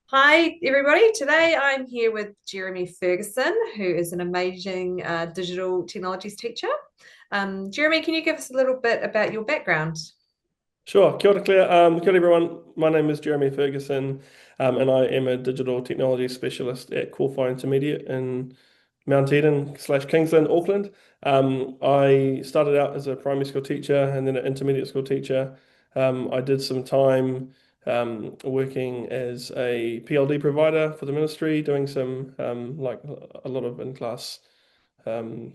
Hi, everybody. Today I'm here with Jeremy Ferguson, who is an amazing digital technologies teacher. Jeremy, can you give us a little bit about your background? Sure. Kia ora, Claire. Kia ora, everyone. My name is Jeremy Ferguson, and I am a digital technology specialist at Qualify Intermediate in Mount Eden / Kingsland, Auckland. I started out as a primary school teacher and then an intermediate school teacher. I did some time working as a PLD provider for the ministry, doing some like a lot of in-class um,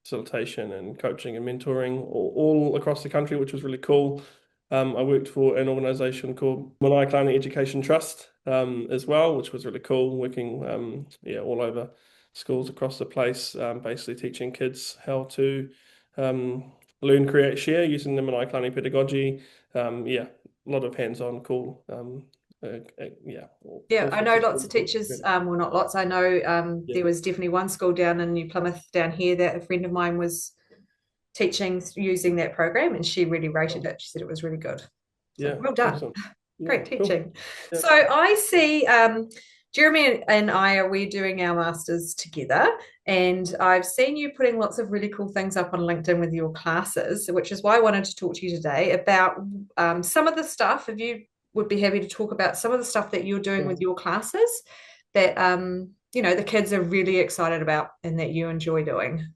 facilitation and coaching and mentoring all across the country, which was really cool. I worked for an organization called Manaia Learning Education Trust as well, which was really cool, working all over schools across the place, basically teaching kids how to learn, create, share using the Manaia Learning pedagogy. A lot of hands-on cool. Yeah, All I sorts know of lots of stuff. teachers, well, not lots. I know Yeah. there was definitely one school down in New Plymouth down here that a friend of mine was teaching using that program, and she really rated it. She said it was really good. So Yeah, well done. awesome. Yeah, Great cool. teaching. Yeah. So I see Jeremy and I are we doing our masters together, and I've seen you putting lots of really cool things up on LinkedIn with your classes, which is why I wanted to talk to you today about some of the stuff. If you would be happy to talk about some of the stuff that you're doing with Cool. your classes that the kids are really excited about and that you enjoy doing.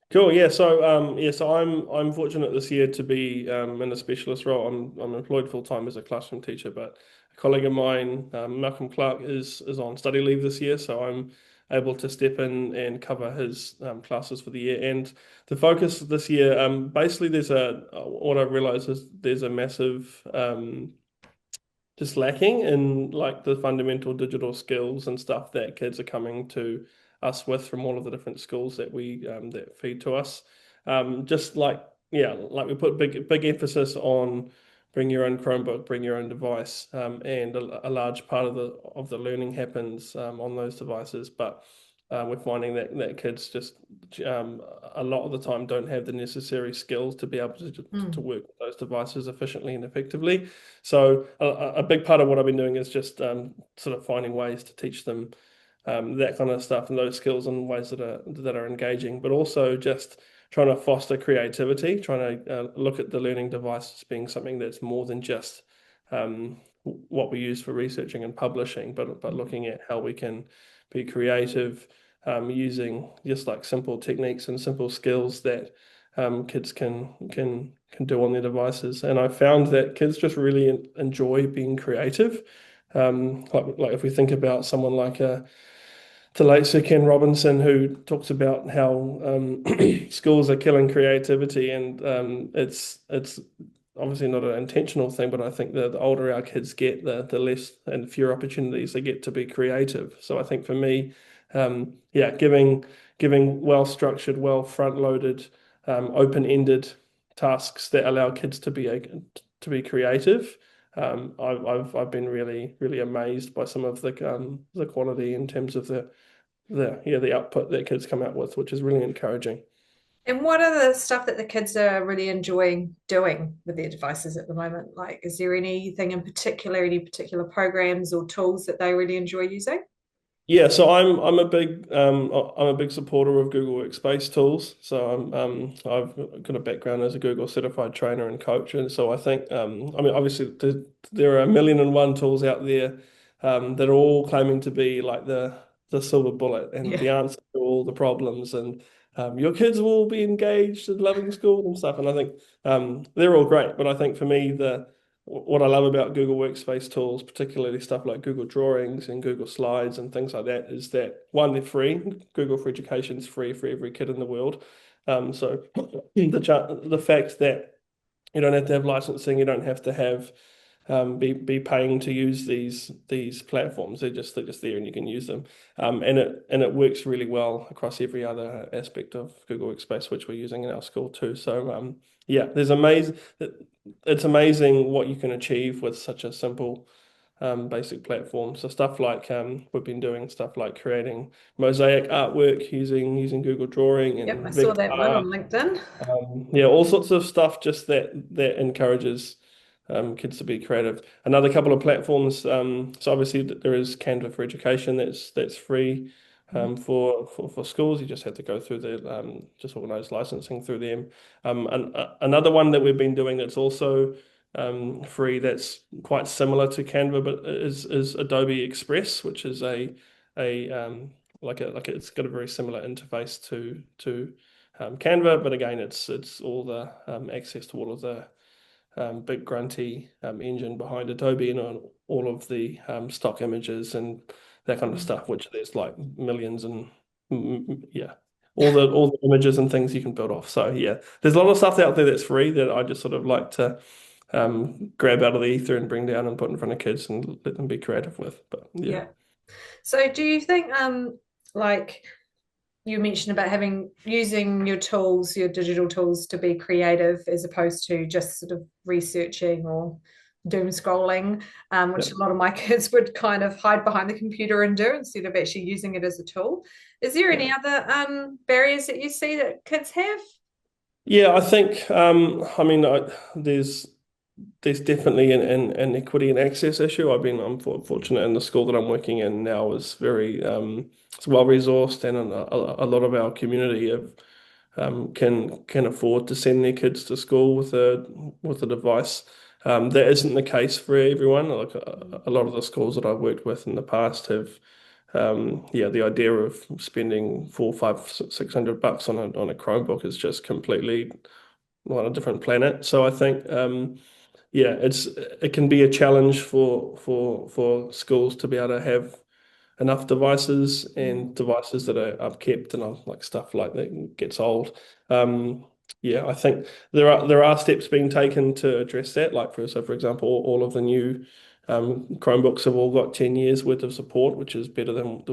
Cool. So I'm fortunate this year to be in a specialist role. I'm employed full time as a classroom teacher, but a colleague of mine, Malcolm Clark, is on study leave this year, so I'm able to step in and cover his classes for the year. And the focus this year, basically, there's a what I've realized is there's a massive just lacking in like the fundamental digital skills and stuff that kids are coming to us with from all of the different schools that we that feed to us. Just like like we put big emphasis on bring your own Chromebook, bring your own device, and a large part of the learning happens on those devices. But we're finding that kids just um, a lot of the time don't have the necessary skills to be able to Mm. work with those devices efficiently and effectively. So a big part of what I've been doing is just sort of finding ways to teach them that kind of stuff and those skills in ways that are engaging, but also just trying to foster creativity, trying to look at the learning devices being something that's more than just what we use for researching and publishing, but looking at how we can be creative using just like simple techniques and simple skills that kids can do on their devices. And I found that kids just really enjoy being creative. Like if we think about someone like the late Sir Ken Robinson, who talks about how schools are killing creativity, and it's obviously not an intentional thing, but I think that the older our kids get, the less and fewer opportunities they get to be creative. So I think for me, giving well structured, well front loaded, open-ended tasks that allow kids to be creative. I've been really amazed by some of the quality in terms of the output that kids come out with, which is really encouraging. And what are the stuff that the kids are really enjoying doing with their devices at the moment? Like, is there anything in particular, any particular programs or tools that they really enjoy using? Yeah, so I'm a big supporter of Google Workspace tools. So I've got a background as a Google certified trainer and coach, and so I think I mean obviously there are a million and one tools out there that are all claiming to be like the silver bullet and Yeah. the answer to all the problems, and your kids will be engaged and loving school and stuff. And I think they're all great, but I think for me the what I love about Google Workspace tools, particularly stuff like Google Drawings and Google Slides and things like that, is that one, they're free. Google for Education is free for every kid in the world. So the fact that you don't have to have licensing, you don't have to have be paying to use these platforms. They're just there and you can use them. And it works really well across every other aspect of Google Workspace, which we're using in our school too. So there's amazing. It's amazing what you can achieve with such a simple basic platform. So stuff like we've been doing stuff like creating mosaic artwork using Google Drawing Yep, I and saw vector that one art. on LinkedIn. All sorts of stuff just that encourages. kids to be creative. Another couple of platforms. So obviously there is Canva for Education. That's free for schools. You just have to go through the just organize licensing through them. And another one that we've been doing that's also free that's quite similar to Canva, but is Adobe Express, which is a it's got a very similar interface to Canva, but again, it's all the access to all of the big grunty engine behind Adobe and on all of the stock images and that kind of Mm. stuff, which there's like millions and yeah, all the images and things you can build off. So yeah, there's a lot of stuff out there that's free that I just sort of like to grab out of the ether and bring down and put in front of kids and let them be creative with. But yeah. Yeah. So do you think like you mentioned about having using your tools, your digital tools to be creative as opposed to just sort of researching or doom scrolling, Yeah. which a lot of my kids would kind of hide behind the computer and do instead of actually using it as a tool. Is there Yeah. any other barriers that you see that kids have? Yeah, I think I mean there's definitely an equity and access issue. I'm fortunate in the school that I'm working in now is very it's well resourced and a lot of our community have can afford to send their kids to school with a device. That isn't the case for everyone. Like a lot of the schools that I've worked with in the past have yeah, the idea of spending four, five, $600 on a Chromebook is just completely on a different planet. So I think yeah, it can be a challenge for schools to be able to have enough devices Mm, and devices that are upkept and like stuff like that gets old. Um, yeah, I think there are steps being taken to address that. Like for example, all of the new Chromebooks have all got 10 years worth of support, which is better than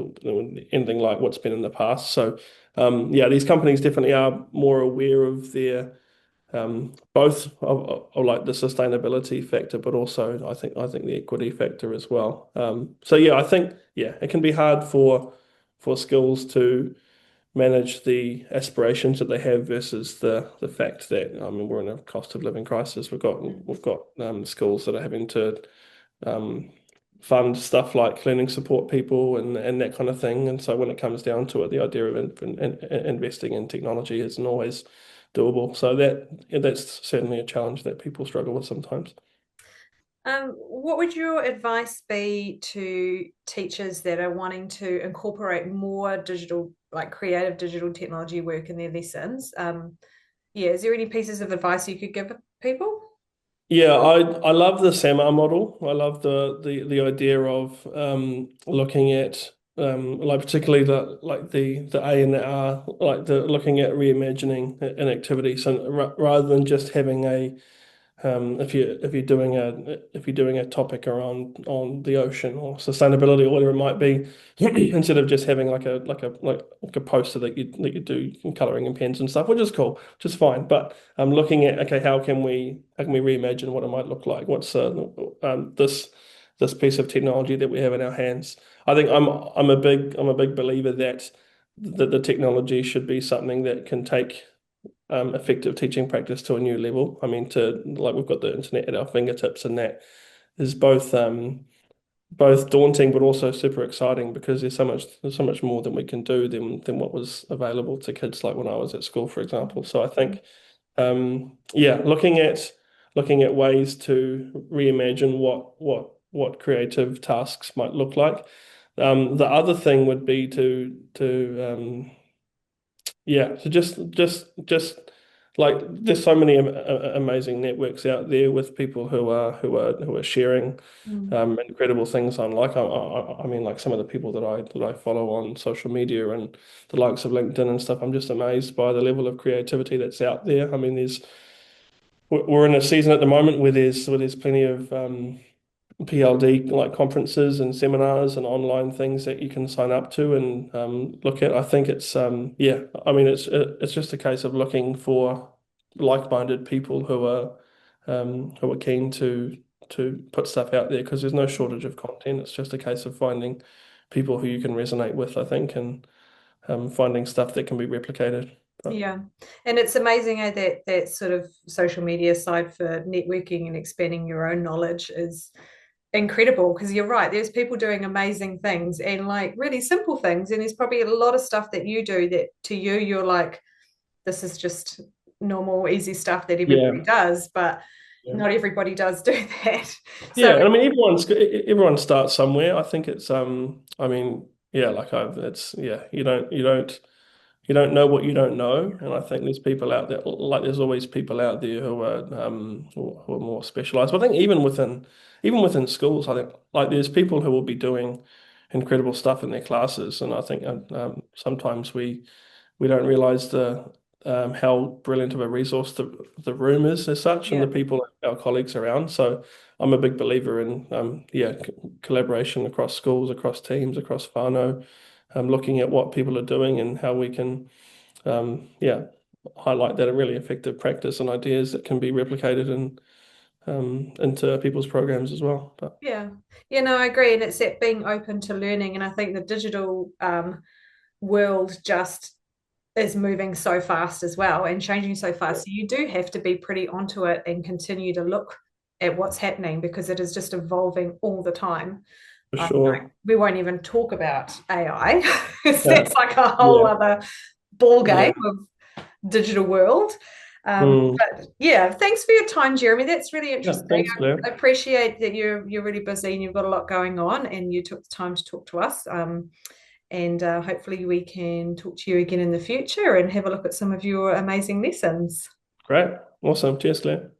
anything like what's been in the past. So yeah, these companies definitely are more aware of their both of like the sustainability factor, but also I think the equity factor as well. So yeah, I think yeah, it can be hard for schools to manage the aspirations that they have versus the fact that I mean we're in a cost of living crisis. mm. We've got schools that are having to um, fund stuff like cleaning support people and that kind of thing. And so when it comes down to it, the idea of investing in technology isn't always doable. So that's certainly a challenge that people struggle with sometimes. What would your advice be to teachers that are wanting to incorporate more digital, like creative digital technology work in their lessons? Yeah, is there any pieces of advice you could give people? Yeah, I love the SAMR model. I love the idea of looking at like particularly the A and the R, like the looking at reimagining an activity. So rather than just having a if you're doing a topic around on the ocean or sustainability or whatever it might be, instead of just having like a poster that you do in coloring and pens and stuff, which is cool, which is fine. But I'm looking at okay, how can we reimagine what it might look like? What's this piece of technology that we have in our hands? I think I'm a big believer that the technology should be something that can take effective teaching practice to a new level. I mean, to like we've got the internet at our fingertips, and that is both daunting but also super exciting because there's so much more that we can do than what was available to kids like when I was at school, for example. So I think yeah, looking at ways to reimagine what creative tasks might look like. The other thing would be to yeah, so just like there's so many amazing networks out there with people who are sharing Mm. incredible things on like I mean like some of the people that I follow on social media and the likes of LinkedIn and stuff. I'm just amazed by the level of creativity that's out there. I mean, we're in a season at the moment where there's plenty of PLD like conferences and seminars and online things that you can sign up to and look at. I think it's yeah. I mean, it's just a case of looking for like-minded people who are keen to put stuff out there because there's no shortage of content. It's just a case of finding people who you can resonate with, I think, and finding stuff that can be replicated. But Yeah. And it's amazing that sort of social media side for networking and expanding your own knowledge is incredible because you're right. There's people doing amazing things and like really simple things. And there's probably a lot of stuff that you do that to you, you're like, this is just normal, easy stuff that yeah, everybody does, but yeah. not everybody does do that. So Yeah, and I mean everyone starts somewhere. I think it's I mean, yeah, like I've it's yeah, you don't know what you don't know. And I think there's people out there like there's always people out there who are more specialized. But I think even within schools, I think like there's people who will be doing incredible stuff in their classes. And I think sometimes we don't realize the how brilliant of a resource the room is as such and yeah, the people our colleagues around. So I'm a big believer in collaboration across schools, across teams, across whānau, looking at what people are doing and how we can highlight that a really effective practice and ideas that can be replicated into people's programs as well. But yeah, yeah. No, I agree, and it's that being open to learning, and I think the digital world just is moving so fast as well and changing so fast. So you do have to be pretty onto it and continue to look at what's happening because it is just evolving all the time. for Like, sure. we won't even talk about AI. Yeah. That's like a whole Yeah. other ball Yeah. game of digital world. Mm. But yeah, thanks for your time, Jeremy. That's really Yeah. interesting. Thanks, Claire. I appreciate that you're really busy and you've got a lot going on, and you took the time to talk to us. And hopefully we can talk to you again in the future and have a look at some of your amazing lessons. Great. Awesome. Cheers, Claire.